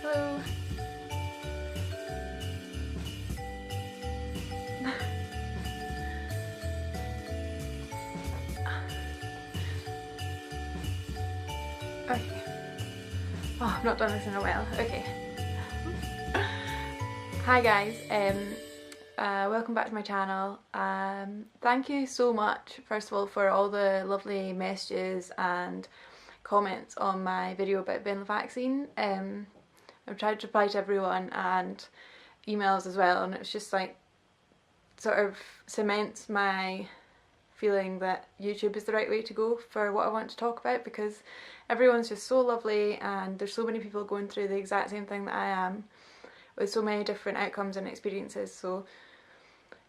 Hello. Okay. Oh, I've not done this in a while. Okay. Hi guys. Welcome back to my channel. Thank you so much, first of all, for all the lovely messages and comments on my video about being the vaccine. I've tried to reply to everyone and emails as well, and it's just like sort of cements my feeling that YouTube is the right way to go for what I want to talk about, because everyone's just so lovely and there's so many people going through the exact same thing that I am, with so many different outcomes and experiences. So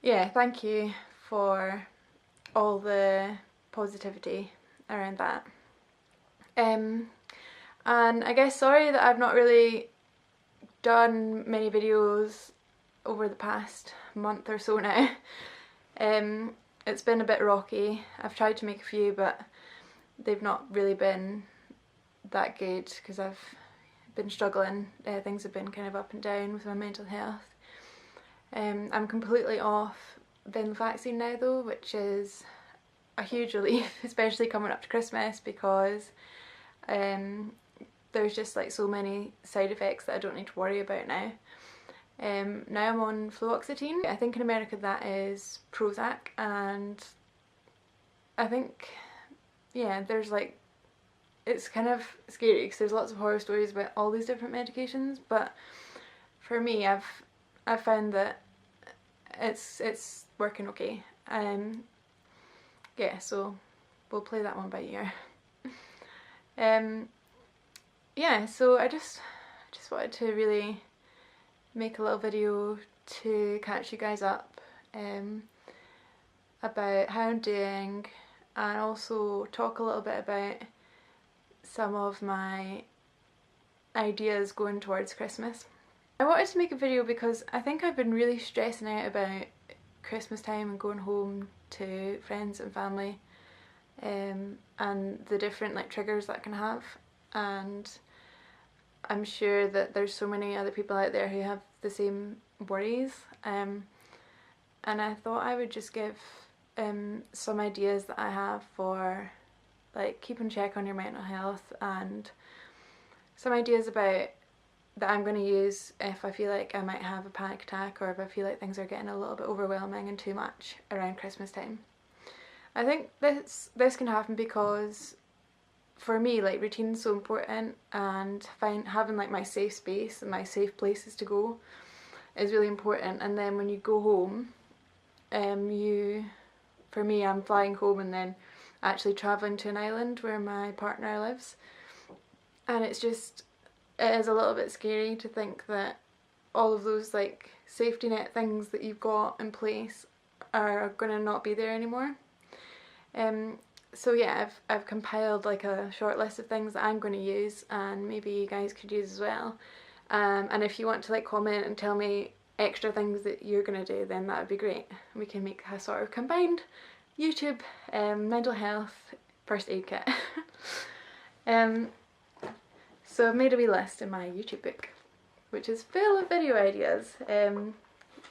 yeah, thank you for all the positivity around that. And I guess sorry that I've not really done many videos over the past month or so now. It's been a bit rocky. I've tried to make a few, but they've not really been that good because I've been struggling. Things have been kind of up and down with my mental health. I'm completely off the vaccine now though, which is a huge relief, especially coming up to Christmas, because there's just like so many side effects that I don't need to worry about now. Now I'm on fluoxetine. I think in America that is Prozac, and I think, yeah, there's like, it's kind of scary because there's lots of horror stories about all these different medications, but for me I've found that it's working okay. Yeah, so we'll play that one by ear. Yeah, so I just wanted to really make a little video to catch you guys up about how I'm doing, and also talk a little bit about some of my ideas going towards Christmas. I wanted to make a video because I think I've been really stressing out about Christmas time and going home to friends and family, and the different like triggers that can have, and I'm sure that there's so many other people out there who have the same worries, and I thought I would just give some ideas that I have for like keeping check on your mental health, and some ideas about that I'm going to use if I feel like I might have a panic attack, or if I feel like things are getting a little bit overwhelming and too much around Christmas time. I think this can happen because for me, like, routine's so important, and having like my safe space and my safe places to go is really important. And then when you go home, for me, I'm flying home and then actually travelling to an island where my partner lives, and it is a little bit scary to think that all of those like safety net things that you've got in place are going to not be there anymore. So yeah, I've compiled like a short list of things that I'm going to use, and maybe you guys could use as well. And if you want to like comment and tell me extra things that you're going to do, then that would be great. We can make a sort of combined YouTube mental health first aid kit. So I've made a wee list in my YouTube book, which is full of video ideas, even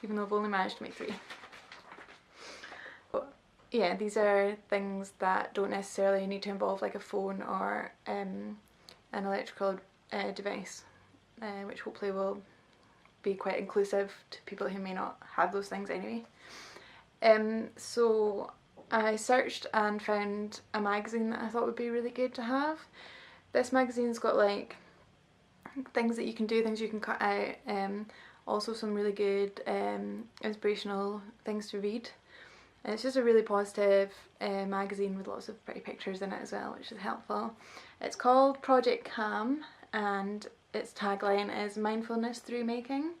though I've only managed to make 3. Yeah, these are things that don't necessarily need to involve like a phone or an electrical device, which hopefully will be quite inclusive to people who may not have those things anyway. So I searched and found a magazine that I thought would be really good to have. This magazine's got like things that you can do, things you can cut out, also some really good inspirational things to read. And it's just a really positive magazine with lots of pretty pictures in it as well, which is helpful. It's called Project Calm, and its tagline is mindfulness through making.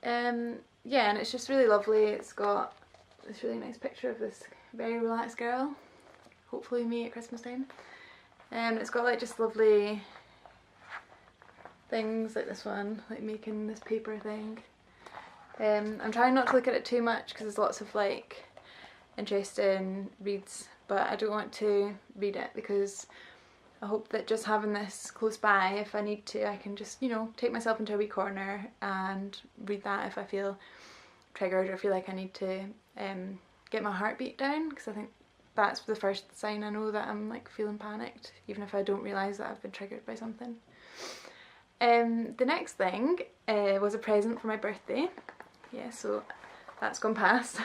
Yeah, and it's just really lovely. It's got this really nice picture of this very relaxed girl, hopefully me at Christmas time. It's got like just lovely things like this one, like making this paper thing. I'm trying not to look at it too much because there's lots of like interesting reads, but I don't want to read it because I hope that just having this close by, if I need to, I can just, you know, take myself into a wee corner and read that if I feel triggered or feel like I need to get my heartbeat down, because I think that's the first sign I know that I'm like feeling panicked, even if I don't realise that I've been triggered by something. The next thing was a present for my birthday. Yeah, so that's gone past.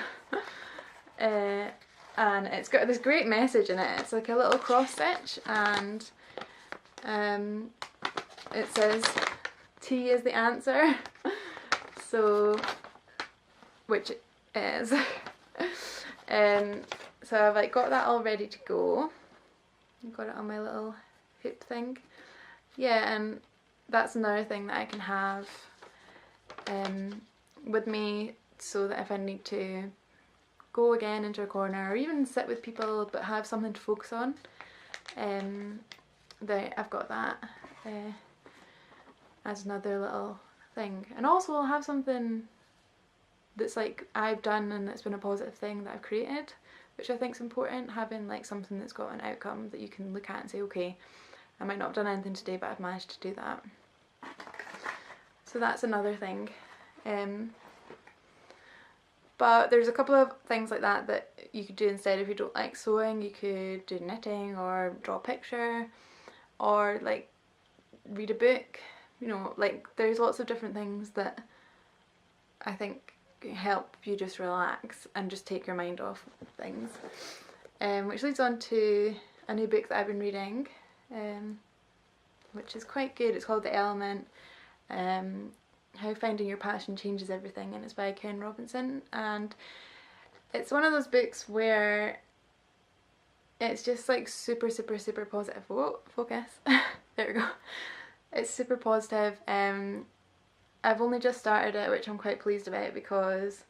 And it's got this great message in it. It's like a little cross stitch, and it says tea is the answer. So, which it is. So I've like got that all ready to go. I've got it on my little hoop thing. Yeah, and that's another thing that I can have with me, so that if I need to go again into a corner or even sit with people but have something to focus on, that I've got that as another little thing. And also I'll have something that's like I've done and it's been a positive thing that I've created, which I think is important, having like something that's got an outcome that you can look at and say, okay, I might not have done anything today, but I've managed to do that. So that's another thing. But there's a couple of things like that that you could do instead. If you don't like sewing, you could do knitting or draw a picture or like read a book. You know, like there's lots of different things that I think help you just relax and just take your mind off things. Which leads on to a new book that I've been reading, which is quite good. It's called The Element. How Finding Your Passion Changes Everything, and it's by Ken Robinson, and it's one of those books where it's just like super positive. Whoa, focus. There we go. It's super positive. I've only just started it, which I'm quite pleased about, because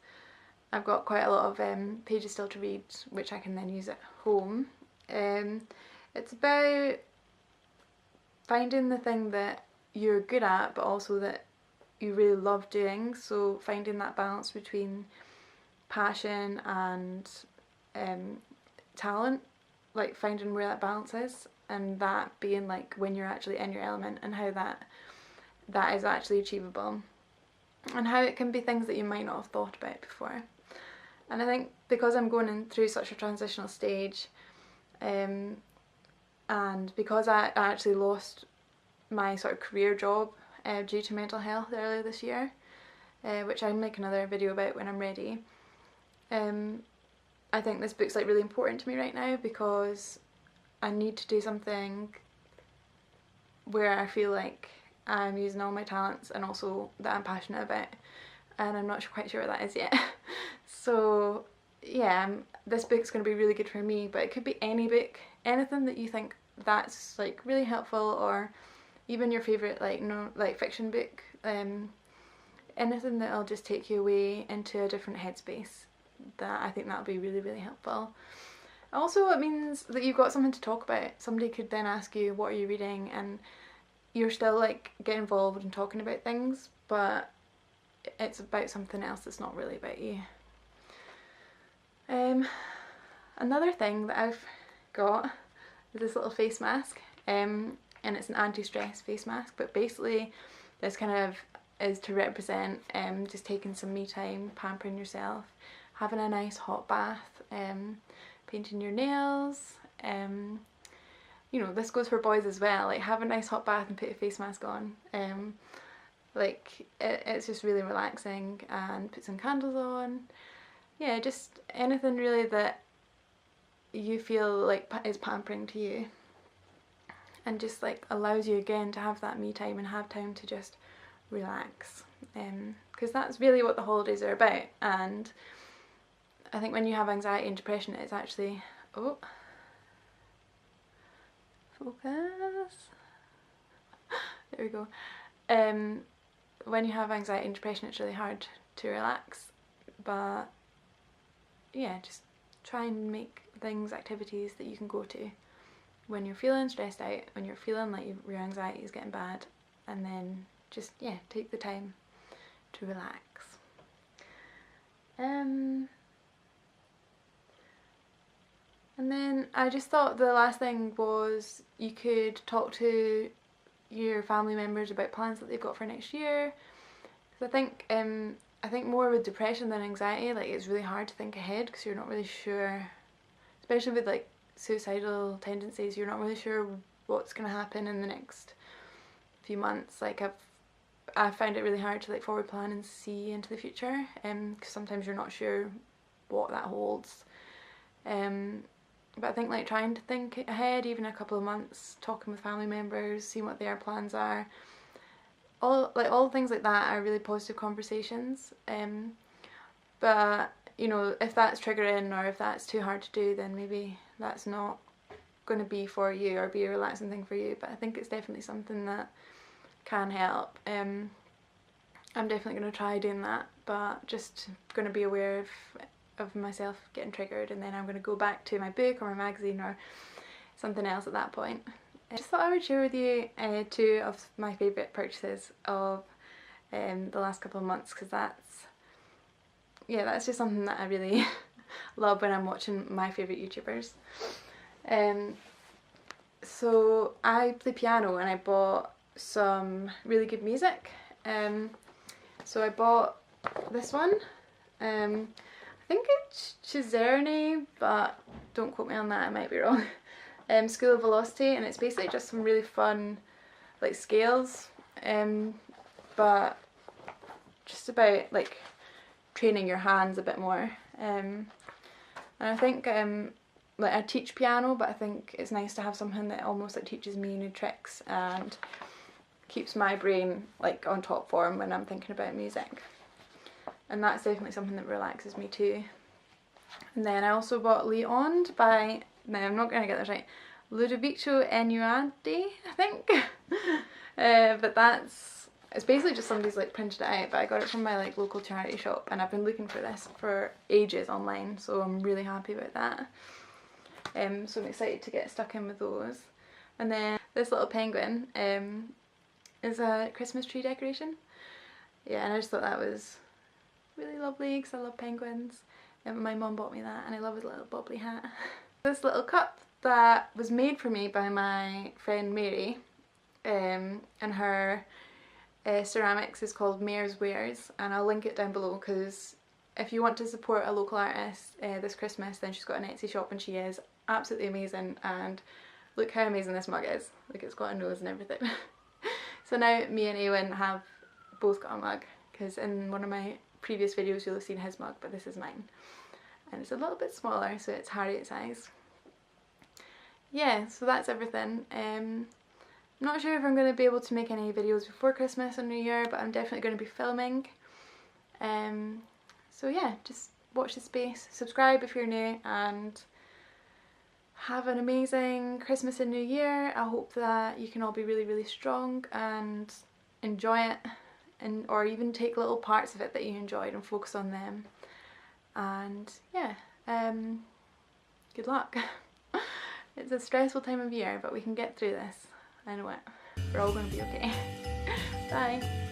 I've got quite a lot of pages still to read, which I can then use at home. It's about finding the thing that you're good at, but also that you really love doing. So finding that balance between passion and talent, like finding where that balance is, and that being like when you're actually in your element, and how that is actually achievable, and how it can be things that you might not have thought about before. And I think because I'm going through such a transitional stage, and because I actually lost my sort of career job due to mental health earlier this year, which I'll make another video about when I'm ready. I think this book's like really important to me right now, because I need to do something where I feel like I'm using all my talents and also that I'm passionate about, and I'm not quite sure what that is yet. So yeah, this book's going to be really good for me, but it could be any book, anything that you think that's like really helpful, or even your favourite like fiction book, anything that'll just take you away into a different headspace. That I think that'll be really helpful. Also, it means that you've got something to talk about. Somebody could then ask you, what are you reading, and you're still like get involved in talking about things, but it's about something else that's not really about you. Another thing that I've got is this little face mask, and it's an anti-stress face mask, but basically this kind of is to represent just taking some me time, pampering yourself, having a nice hot bath, painting your nails. You know, this goes for boys as well, like have a nice hot bath and put a face mask on. Like it's just really relaxing, and put some candles on. Yeah, just anything really that you feel like is pampering to you, and just like allows you again to have that me time and have time to just relax, because that's really what the holidays are about. And I think when you have anxiety and depression, it's actually, oh, focus, there we go. When you have anxiety and depression, it's really hard to relax, but yeah, just try and make things, activities that you can go to when you're feeling stressed out, when you're feeling like your anxiety is getting bad, and then just, yeah, take the time to relax. And then I just thought the last thing was you could talk to your family members about plans that they've got for next year. Because I think more with depression than anxiety, like it's really hard to think ahead because you're not really sure, especially with like suicidal tendencies, you're not really sure what's going to happen in the next few months. Like I find it really hard to like forward plan and see into the future, because sometimes you're not sure what that holds. But I think like trying to think ahead, even a couple of months, talking with family members, seeing what their plans are, all things like that are really positive conversations. But you know, if that's triggering or if that's too hard to do, then maybe that's not going to be for you or be a relaxing thing for you. But I think it's definitely something that can help. I'm definitely going to try doing that, but just going to be aware of myself getting triggered, and then I'm going to go back to my book or my magazine or something else at that point. I just thought I would share with you 2 of my favourite purchases of the last couple of months, because that's just something that I really love when I'm watching my favourite YouTubers. So I play piano and I bought some really good music. So I bought this one. I think it's Chiserne, but don't quote me on that, I might be wrong. School of Velocity, and it's basically just some really fun like scales, but just about like training your hands a bit more. And I think like I teach piano, but I think it's nice to have something that almost like teaches me new tricks and keeps my brain like on top form when I'm thinking about music. And that's definitely something that relaxes me too. And then I also bought Leonde by, now I'm not going to get this right, Ludovico Einaudi, I think. But it's basically just somebody's like printed it out, but I got it from my like local charity shop, and I've been looking for this for ages online, so I'm really happy about that. So I'm excited to get stuck in with those. And then this little penguin is a Christmas tree decoration. Yeah, and I just thought that was really lovely because I love penguins. And my mum bought me that, and I love his little bobbly hat. This little cup that was made for me by my friend Mary, and her ceramics is called Mare's Wares, and I'll link it down below, because if you want to support a local artist this Christmas, then she's got an Etsy shop and she is absolutely amazing. And look how amazing this mug is, like it's got a nose and everything. So now me and Ewan have both got a mug, because in one of my previous videos you'll have seen his mug, but this is mine. And it's a little bit smaller, so it's Harriet size. Yeah, so that's everything. I'm not sure if I'm going to be able to make any videos before Christmas or New Year, but I'm definitely going to be filming. So yeah, just watch this space, subscribe if you're new, and have an amazing Christmas and New Year. I hope that you can all be really, really strong and enjoy it, or even take little parts of it that you enjoyed and focus on them. And yeah, good luck. It's a stressful time of year, but we can get through this. I know it. We're all going to be okay. Bye.